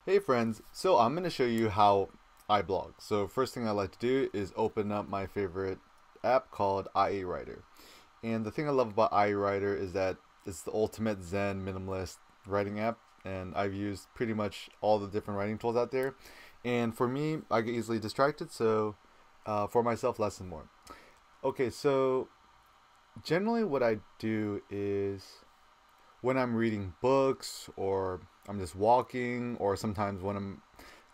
Hey friends, so I'm going to show you how I blog. So first thing I like to do is open up my favorite app called IE Writer. And the thing I love about IE Writer is that it's the ultimate Zen minimalist writing app, and I've used pretty much all the different writing tools out there. And for me, I get easily distracted, so for myself, less and more. Okay, so generally what I do is when I'm reading books or I'm just walking or sometimes when I'm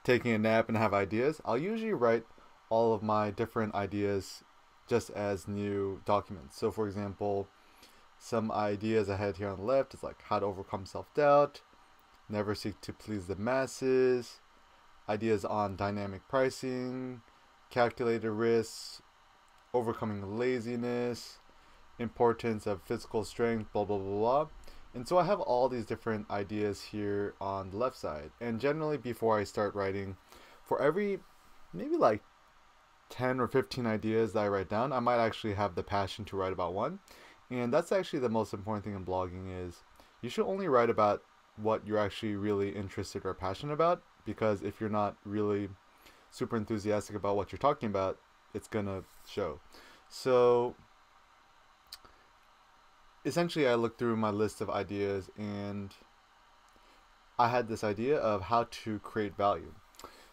taking a nap and have ideas, I'll usually write all of my different ideas just as new documents. So for example, some ideas I had here on the left is like how to overcome self-doubt, never seek to please the masses, ideas on dynamic pricing, calculated risks, overcoming laziness, importance of physical strength, blah blah blah blah. And so I have all these different ideas here on the left side. And generally before I start writing, for every maybe like 10 or 15 ideas that I write down, I might actually have the passion to write about one. And that's actually the most important thing in blogging is you should only write about what you're actually really interested or passionate about, because if you're not really super enthusiastic about what you're talking about, it's gonna show. So essentially I looked through my list of ideas and I had this idea of how to create value.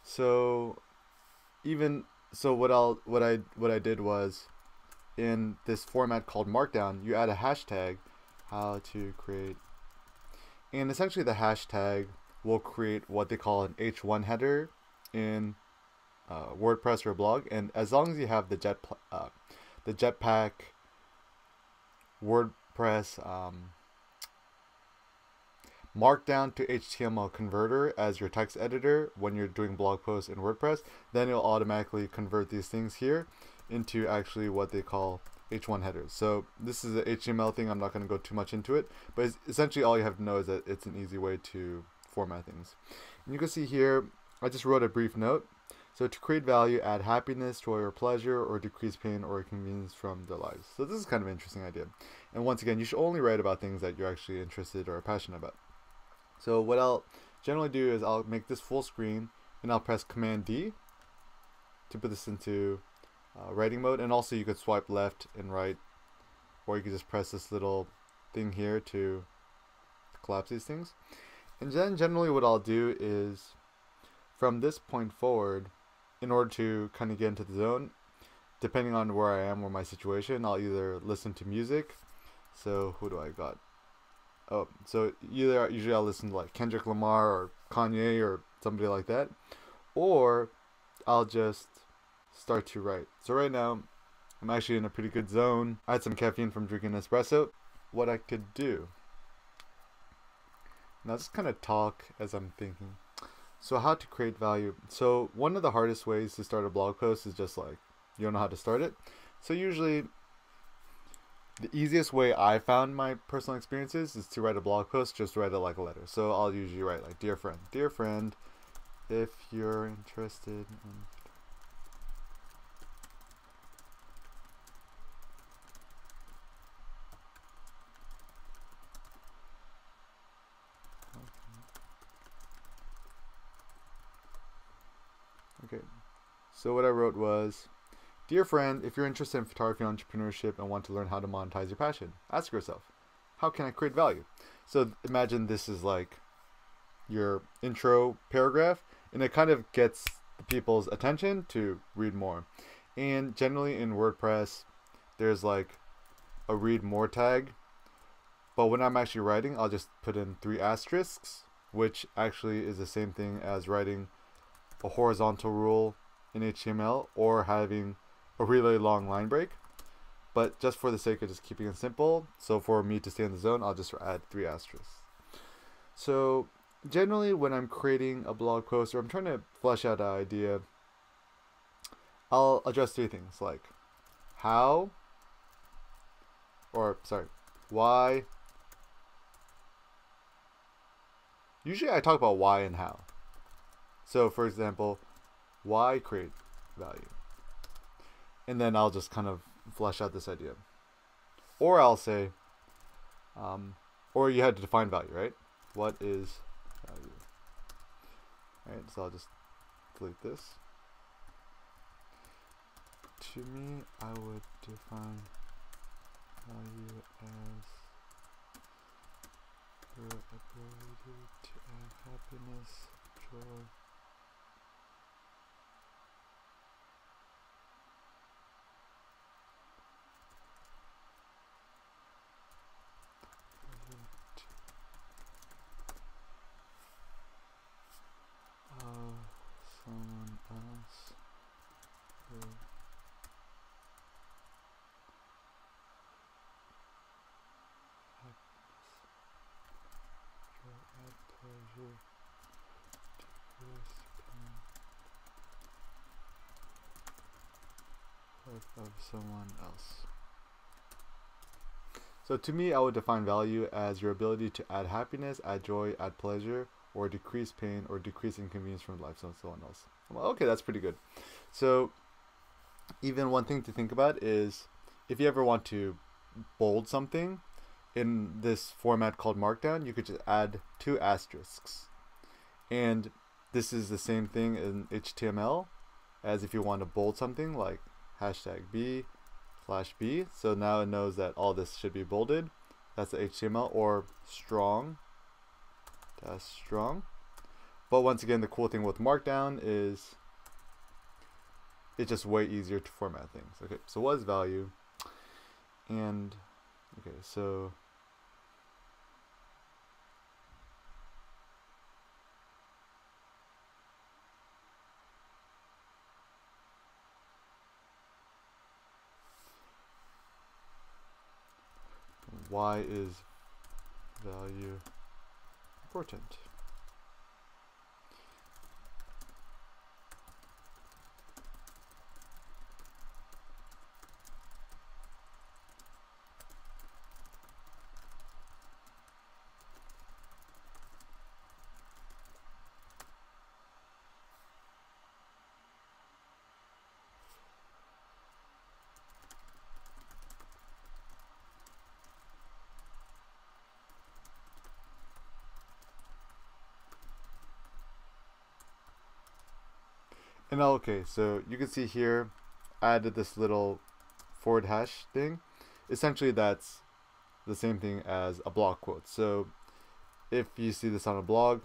So even so what I did was in this format called Markdown, you add a hashtag how to create, and essentially the hashtag will create what they call an H1 header in WordPress or blog, and as long as you have the Jetpack WordPress Markdown to HTML converter as your text editor when you're doing blog posts in WordPress, then it'll automatically convert these things here into actually what they call H1 headers. So this is an HTML thing. I'm not going to go too much into it, but essentially all you have to know is that it's an easy way to format things. And you can see here, I just wrote a brief note. So to create value, add happiness, joy, or pleasure, or decrease pain or inconvenience from their lives. So this is kind of an interesting idea. And once again, you should only write about things that you're actually interested or passionate about. So what I'll generally do is I'll make this full screen and I'll press Command D to put this into writing mode. And also you could swipe left and right, or you could just press this little thing here to collapse these things. And then generally what I'll do is from this point forward, in order to kind of get into the zone, depending on where I am or my situation, I'll either listen to music. So who do I got? Oh, so usually I'll listen to like Kendrick Lamar or Kanye or somebody like that, or I'll just start to write. So right now, I'm actually in a pretty good zone. I had some caffeine from drinking espresso. What I could do, now just kind of talk as I'm thinking. So how to create value. So one of the hardest ways to start a blog post is just like, you don't know how to start it. So usually the easiest way I found my personal experiences is to write a blog post, just write it like a letter. So I'll usually write like, dear friend, if you're interested in okay. So what I wrote was, dear friend, if you're interested in photography and entrepreneurship and want to learn how to monetize your passion, ask yourself, how can I create value? So imagine this is like your intro paragraph, and it kind of gets people's attention to read more. And generally in WordPress, there's like a read more tag, but when I'm actually writing, I'll just put in 3 asterisks, which actually is the same thing as writing a horizontal rule in HTML or having a really long line break. But just for the sake of just keeping it simple, so for me to stay in the zone, I'll just add 3 asterisks. So generally when I'm creating a blog post or I'm trying to flesh out an idea, I'll address 3 things like how, or sorry, why. Usually I talk about why and how. So for example, why create value? And then I'll just kind of flesh out this idea. Or I'll say, or you had to define value, right? What is value? Alright, so I'll just delete this. To me, I would define value as your ability to add happiness, joy, someone else who add pleasure, decrease pain, life of someone else. So to me, I would define value as your ability to add happiness, add joy, add pleasure, or decrease pain, or decrease inconvenience from the life of someone else. Well, okay, that's pretty good. So even one thing to think about is if you ever want to bold something in this format called Markdown, you could just add 2 asterisks. And this is the same thing in HTML as if you want to bold something like #B/B. So now it knows that all this should be bolded. That's the HTML, or strong. That's strong. But once again, the cool thing with Markdown is it's just way easier to format things. Okay, so what is value? And okay, so why is value important? And okay, so you can see here, I added this little / thing. Essentially, that's the same thing as a blog quote. So if you see this on a blog,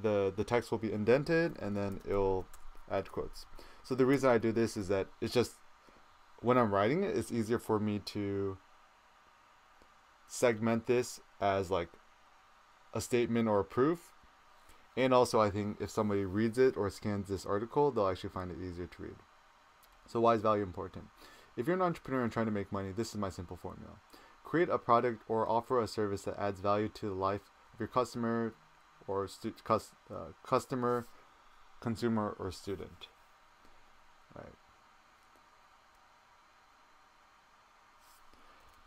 the text will be indented, and then it'll add quotes. So the reason I do this is that it's just when I'm writing it, it's easier for me to segment this as like a statement or a proof. And also, I think if somebody reads it or scans this article, they'll actually find it easier to read. So why is value important? If you're an entrepreneur and trying to make money, this is my simple formula. Create a product or offer a service that adds value to the life of your customer or customer, consumer, or student. Right.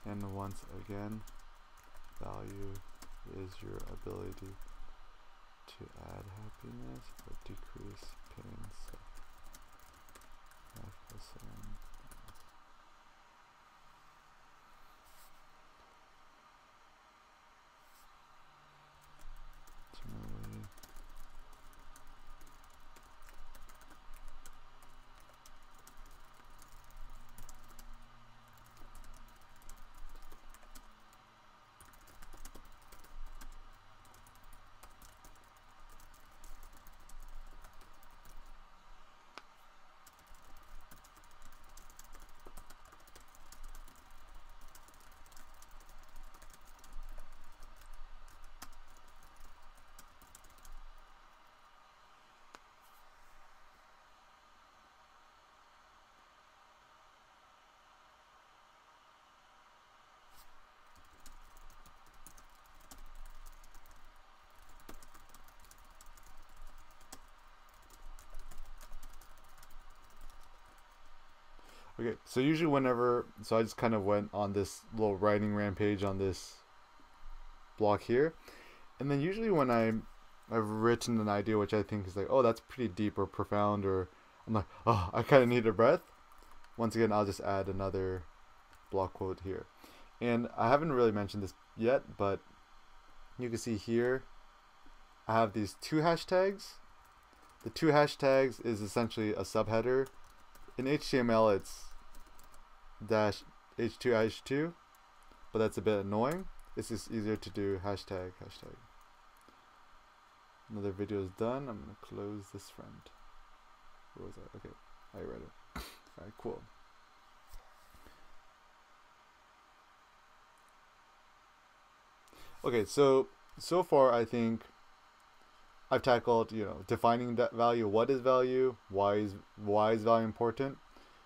And once again, value is your ability to add happiness or decrease pain. So okay, so usually so I just kind of went on this little writing rampage on this block here. And then usually when I've written an idea which I think is like, oh, that's pretty deep or profound, or I'm like, oh, I kind of need a breath. Once again, I'll just add another block quote here. And I haven't really mentioned this yet, but you can see here, I have these 2 hashtags. the two hashtags is essentially a subheader. In HTML, it's dash h2 h2, but that's a bit annoying. It's just easier to do hashtag. Another video is done. I'm gonna close this friend. Where was I? Okay, I read it. Alright, cool. Okay, so far I think I've tackled, defining that value. What is value? Why is value important?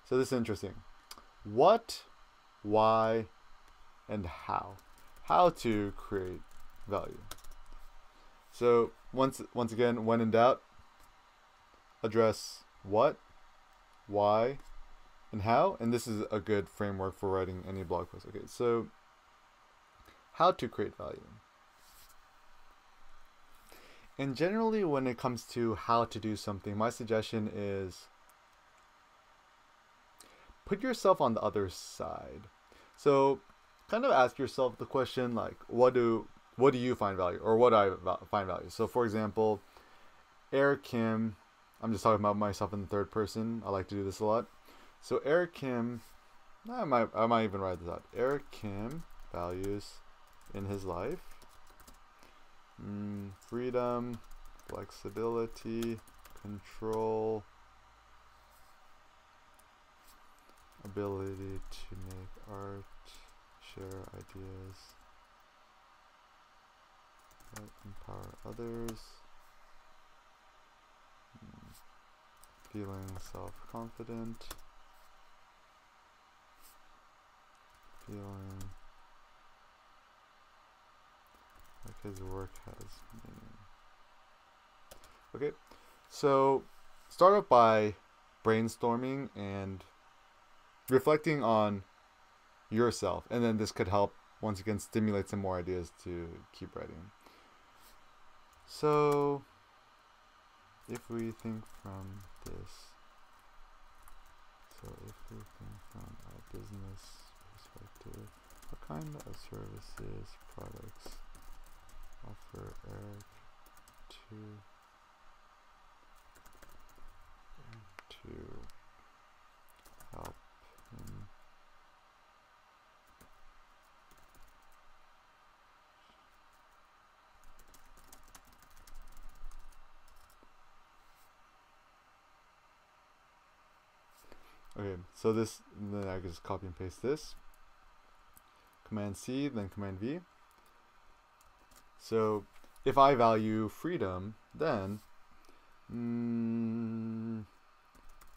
So this is interesting. What, why, and how. How to create value. So once again, when in doubt, address what, why, and how. And this is a good framework for writing any blog post. Okay, so how to create value. And generally when it comes to how to do something, my suggestion is put yourself on the other side. So kind of ask yourself the question like, what do you find value, or what do I find value? So for example, Eric Kim, I'm just talking about myself in the third person. I like to do this a lot. So Eric Kim, I might even write this out. Eric Kim values in his life: freedom, flexibility, control, ability to make art, share ideas that empower others, feeling self-confident, feeling like his work has meaning. Okay, so start off by brainstorming and reflecting on yourself, and then this could help once again stimulate some more ideas to keep writing. So if we think from a business perspective, what kind of services, products offer Eric to help him Okay, so this, then I can just copy and paste this. Command C, then Command V. So if I value freedom, then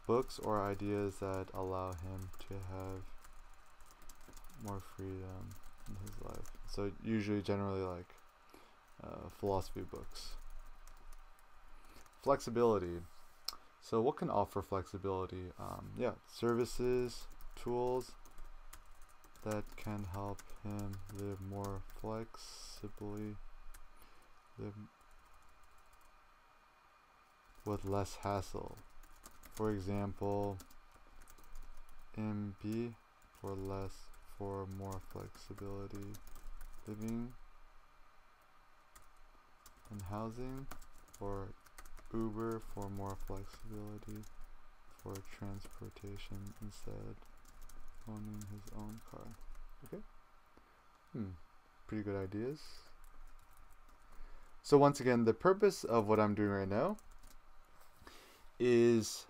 books or ideas that allow him to have more freedom in his life. So usually, generally, like philosophy books. Flexibility. So what can offer flexibility? Yeah, services, tools that can help him live more flexibly, live with less hassle. For example, MB for more flexibility, living and housing, or Uber for more flexibility for transportation instead owning his own car. Okay. Pretty good ideas. So once again, the purpose of what I'm doing right now is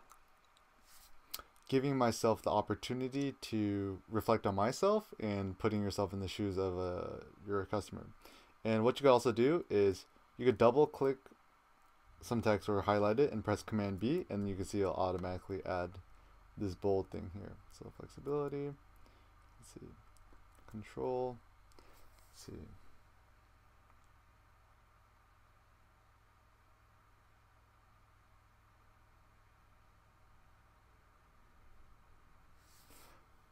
giving myself the opportunity to reflect on myself and putting yourself in the shoes of your customer. And what you can also do is you could double click some text or highlight it and press Command B, and you can see it'll automatically add this bold thing here. So flexibility, let's see, control, let's see.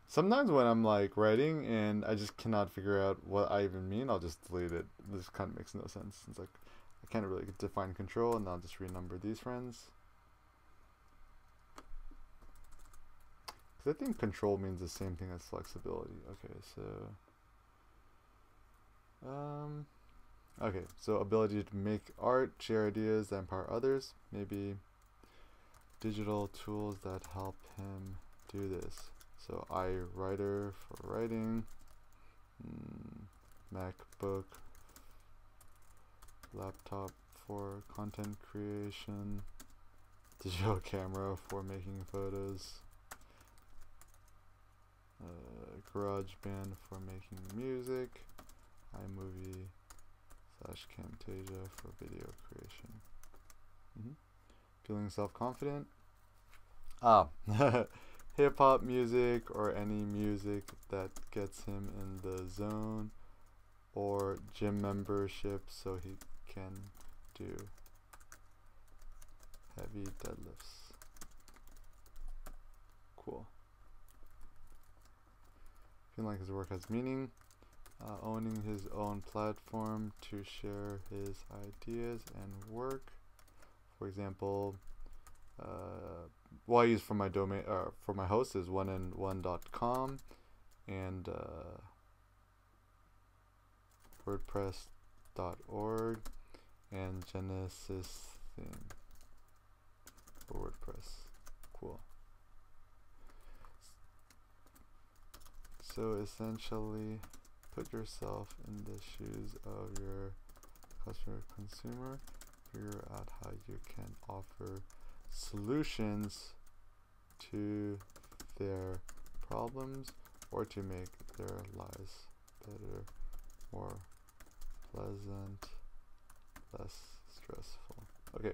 Sometimes when I'm like writing and I just cannot figure out what I even mean, I'll just delete it. This kind of makes no sense. It's like I can't really define control, and I'll just renumber these friends. Because I think control means the same thing as flexibility. Okay, so ability to make art, share ideas that empower others. Maybe digital tools that help him do this. So iWriter for writing, MacBook, laptop for content creation, digital camera for making photos, GarageBand for making music, iMovie / Camtasia for video creation. Feeling self-confident? Hip-hop music or any music that gets him in the zone, or gym membership so he can do heavy deadlifts. Cool. Feeling like his work has meaning. Owning his own platform to share his ideas and work. For example, what I use for my domain, for my host is oneandone.com and WordPress.org and Genesis theme for WordPress. Cool. So essentially, put yourself in the shoes of your customer consumer. Figure out how you can offer solutions to their problems or to make their lives better, more pleasant, less stressful. Okay,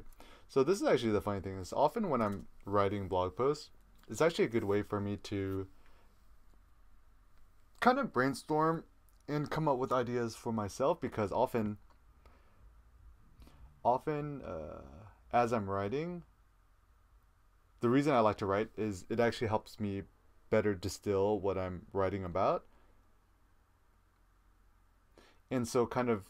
so this is actually the funny thing is often when I'm writing blog posts, it's actually a good way for me to kind of brainstorm and come up with ideas for myself, because often as I'm writing, the reason I like to write is it actually helps me better distill what I'm writing about. And so kind of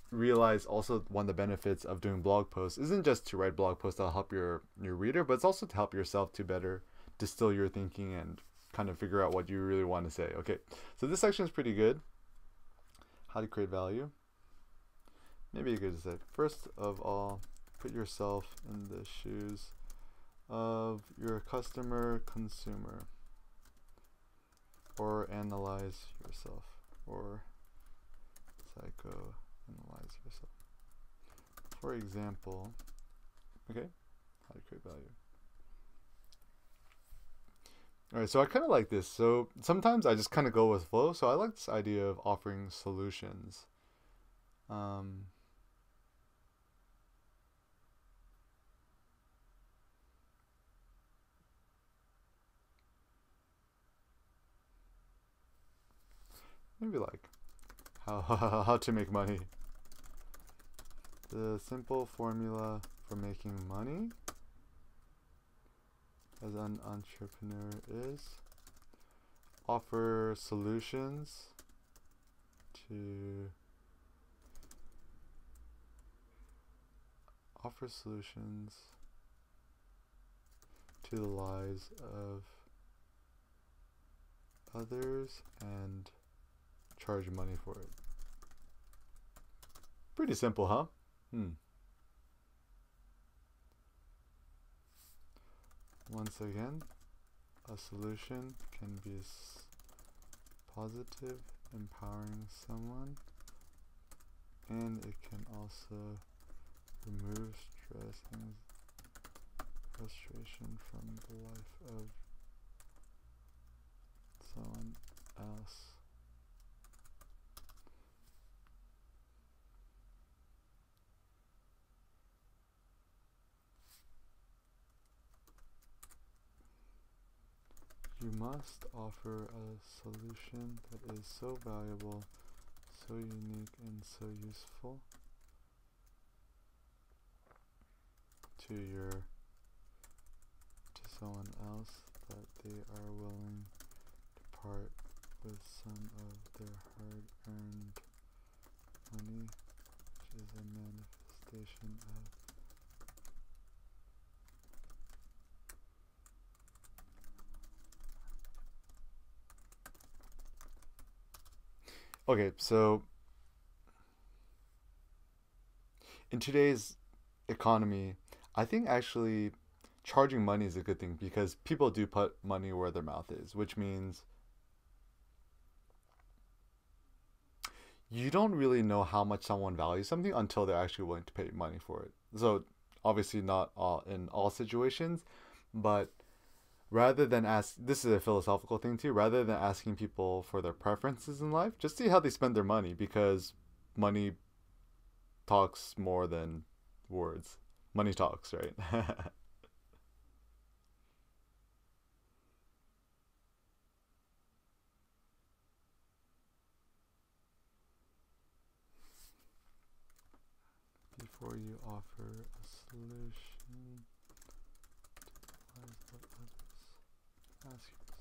realize also one of the benefits of doing blog posts isn't just to write blog posts that'll help your reader, but it's also to help yourself to better distill your thinking and kind of figure out what you really want to say. Okay, so this section is pretty good. How to create value. Maybe you could say, first of all, put yourself in the shoes of your customer consumer, or analyze yourself, or psychoanalyze yourself. For example, okay, how to create value. Alright, so I kind of like this. So sometimes I just kind of go with flow. So I like this idea of offering solutions. Maybe like how to make money. The simple formula for making money as an entrepreneur is offer solutions to the lives of others and charge money for it. Pretty simple, huh? Once again, a solution can be positive, empowering someone, and it can also remove stress and frustration from the life of someone else. You must offer a solution that is so valuable, so unique, and so useful to someone else that they are willing to part with some of their hard-earned money, which is a manifestation of Okay, so in today's economy, I think actually charging money is a good thing because people do put money where their mouth is, which means you don't really know how much someone values something until they're actually willing to pay money for it. So obviously not all in all situations, but rather than ask, this is a philosophical thing too, rather than asking people for their preferences in life, just see how they spend their money, because money talks more than words. Money talks, right? Before you offer a solution, realize what others ask you.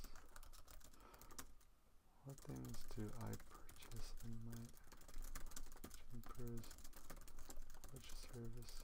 What things do I purchase in my which improves which services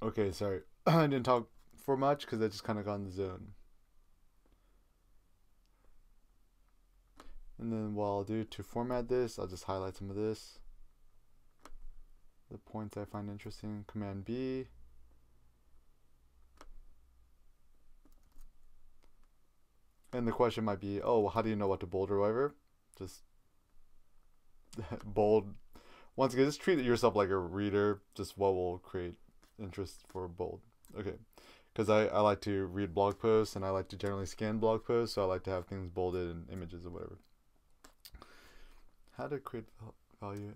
Okay, sorry. I didn't talk for much because I just kind of got in the zone. And then what I'll do to format this, I'll just highlight some of this. The points I find interesting, Command B. And the question might be, oh, well, how do you know what to bold or whatever? Just bold. Once again, just treat yourself like a reader. Just what will create interest for bold. Okay. Because I like to read blog posts and I like to generally scan blog posts, so I like to have things bolded and images or whatever. How to create value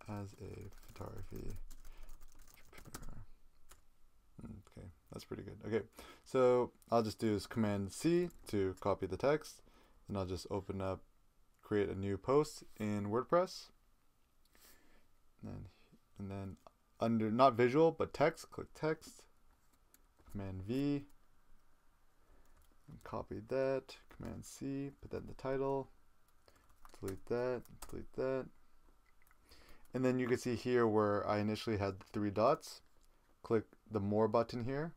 as a photography entrepreneur. Okay, that's pretty good. Okay, so I'll just do is Command C to copy the text, and I'll just open up, create a new post in WordPress, and then under not visual but text, click text, Command V, and copy that, Command C, put that in the title, delete that, and then you can see here where I initially had the 3 dots. Click the more button here,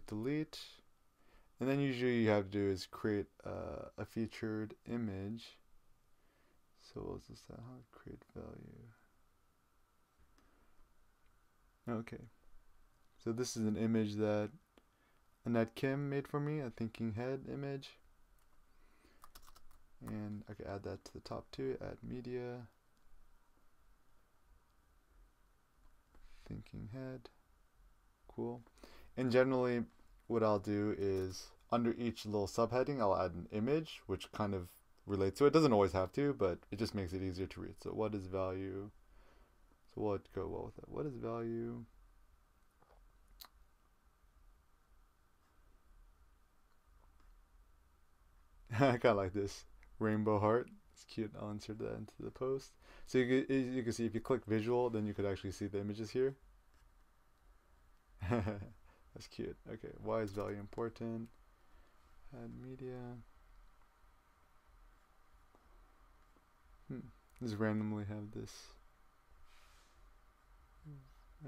delete, and then usually you have to do is create a featured image. So what's this? How to create value? Okay, so this is an image that Annette Kim made for me, a thinking head image, and I can add that to the top too. Add media, thinking head, cool. And generally what I'll do is under each little subheading I'll add an image which kind of relates to it. It doesn't always have to, but it just makes it easier to read. So what is value? So what go well with it? What is value? I kind of like this rainbow heart. It's cute. I'll insert that into the post. So you can see if you click visual, then you could actually see the images here. That's cute. Okay, why is value important? Add media. Just randomly have this.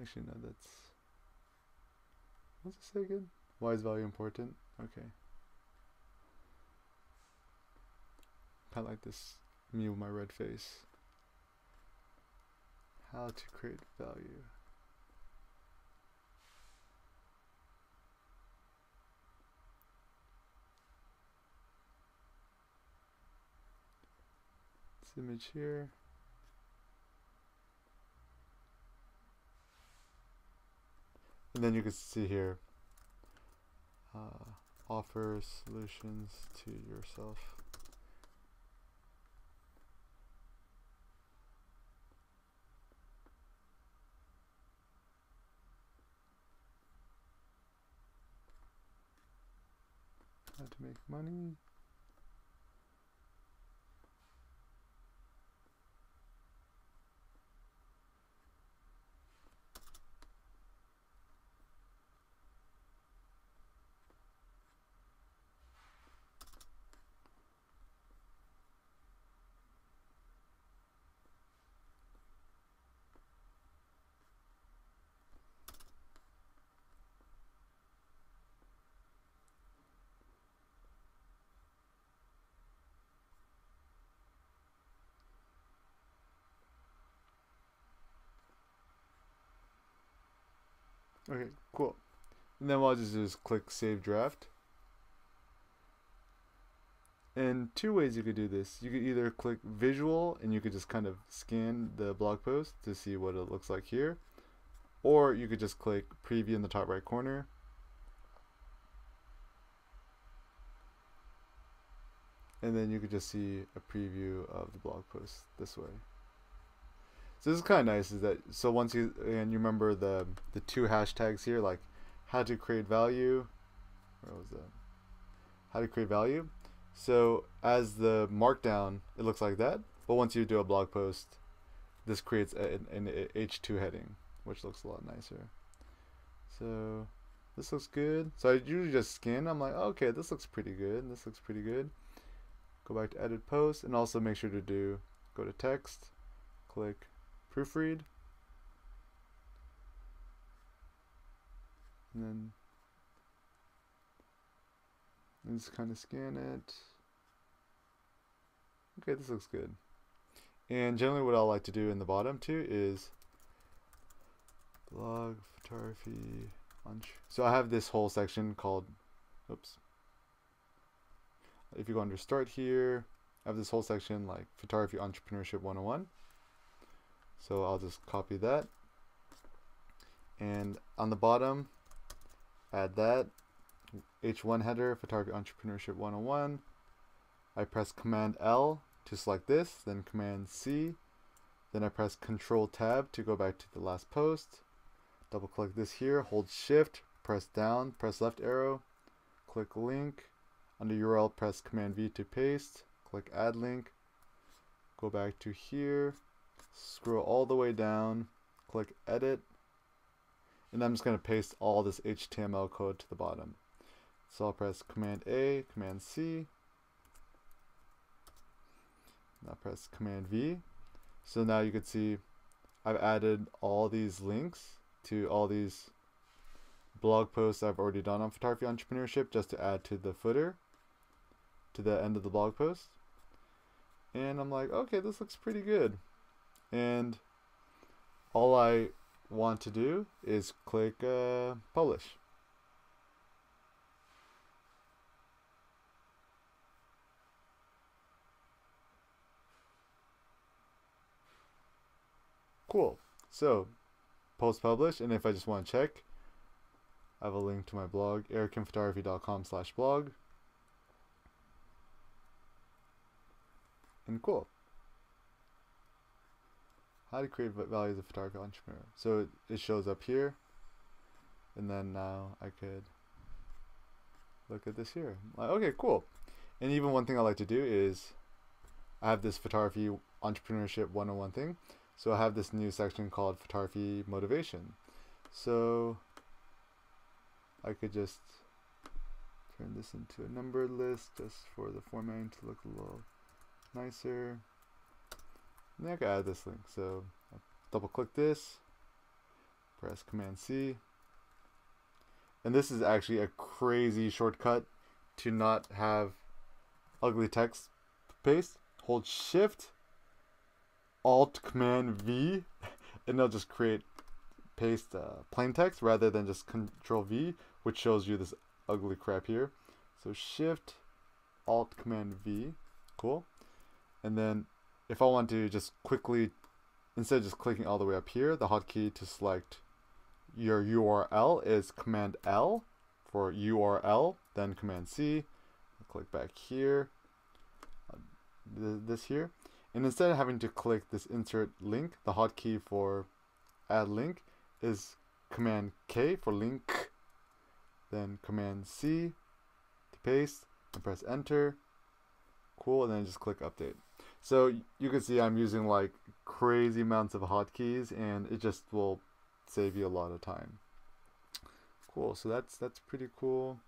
Actually, no, that's. What's it say again? Why is value important? Okay. Kind of like this me with my red face. How to create value. This image here. And then you can see here, offer solutions to yourself. How to make money. Okay, cool. And then what I'll just do is click Save Draft. And 2 ways you could do this. You could either click Visual and you could just kind of scan the blog post to see what it looks like here. Or you could just click Preview in the top right corner. And then you could just see a preview of the blog post this way. So this is kind of nice, is that so once you remember the 2 hashtags here, like how to create value. Where was that? How to create value. So as the markdown, it looks like that. But once you do a blog post, this creates an H2 heading, which looks a lot nicer. So this looks good. So I usually just scan. I'm like, okay, this looks pretty good. This looks pretty good. Go back to edit post, and also make sure to go to text, click proofread, And then just kind of scan it. Okay, this looks good. And generally what I like to do in the bottom too is blog photography. So I have this whole section called, oops. If you go under start here, I have this whole section like photography entrepreneurship 101. So I'll just copy that. And on the bottom, add that. H1 header, photography entrepreneurship 101. I press Command L to select this, then Command C. Then I press Control Tab to go back to the last post. Double click this here, hold Shift, press down, press left arrow, click link. Under URL, press Command V to paste, click add link. Go back to here, scroll all the way down, click edit. And I'm just going to paste all this HTML code to the bottom. So I'll press Command A, Command C. Now press Command V. So now you can see I've added all these links to all these blog posts I've already done on photography entrepreneurship just to add to the footer, to the end of the blog post. And I'm like, okay, this looks pretty good. And all I want to do is click publish. Cool. So post publish, and if I just want to check, I have a link to my blog, erickinphotography.com/blog. And cool. How to create value as a photography entrepreneur. So it shows up here, and then now I could look at this here. Like, okay, cool. And even one thing I like to do is I have this photography entrepreneurship 101 thing. So I have this new section called photography motivation. So I could just turn this into a numbered list just for the formatting to look a little nicer. And then I can add this link. So I'll double click this, press Command C. And this is actually a crazy shortcut to not have ugly text paste. Hold Shift, Alt Command V, and it'll just paste plain text rather than just Control V, which shows you this ugly crap here. So Shift, Alt Command V, cool. And then if I want to just quickly, instead of just clicking all the way up here, the hotkey to select your URL is Command L for URL, then Command C. I'll click back here, this here. And instead of having to click this insert link, the hotkey for add link is Command K for link, then Command C to paste, and press enter. Cool, and then just click update. So you can see I'm using like crazy amounts of hotkeys, and it just will save you a lot of time. Cool, so that's pretty cool.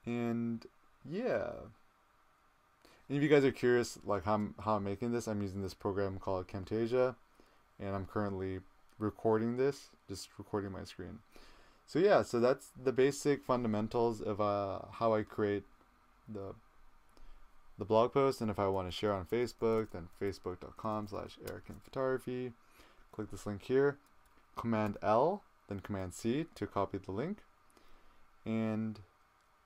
And yeah. And if you guys are curious like how I'm making this, I'm using this program called Camtasia, and I'm currently recording this, just recording my screen. So yeah, so that's the basic fundamentals of how I create the blog post. And if I want to share on Facebook, then facebook.com/erickinphotography. Click this link here, Command L, then Command C to copy the link. And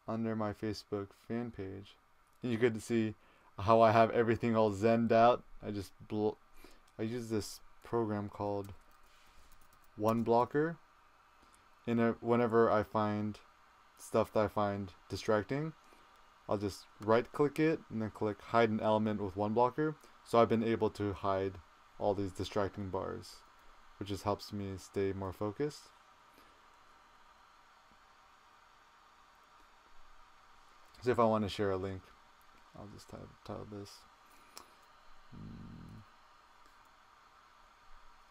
under my Facebook fan page, you get to see how I have everything all zenned out. I use this program called One Blocker, and whenever I find stuff that I find distracting, I'll just right click it and then click hide an element with One Blocker. So I've been able to hide all these distracting bars, which just helps me stay more focused. So if I want to share a link, I'll just title this.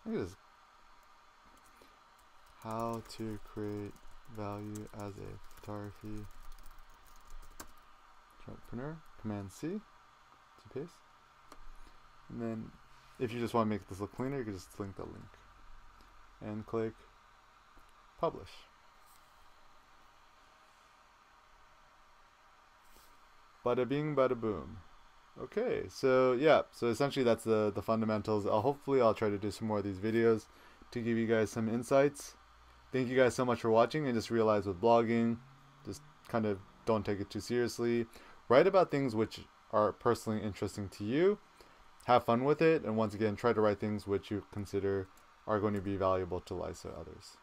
I think it's how to create value as a photography entrepreneur. Command C to paste. And then if you just want to make this look cleaner, you can just link the link and click publish. Bada bing, bada boom. Okay, so yeah, so essentially that's the fundamentals. Hopefully I'll try to do some more of these videos to give you guys some insights. Thank you guys so much for watching, and just realize with blogging, just kind of don't take it too seriously. Write about things which are personally interesting to you. Have fun with it, and once again, try to write things which you consider are going to be valuable to lives of others.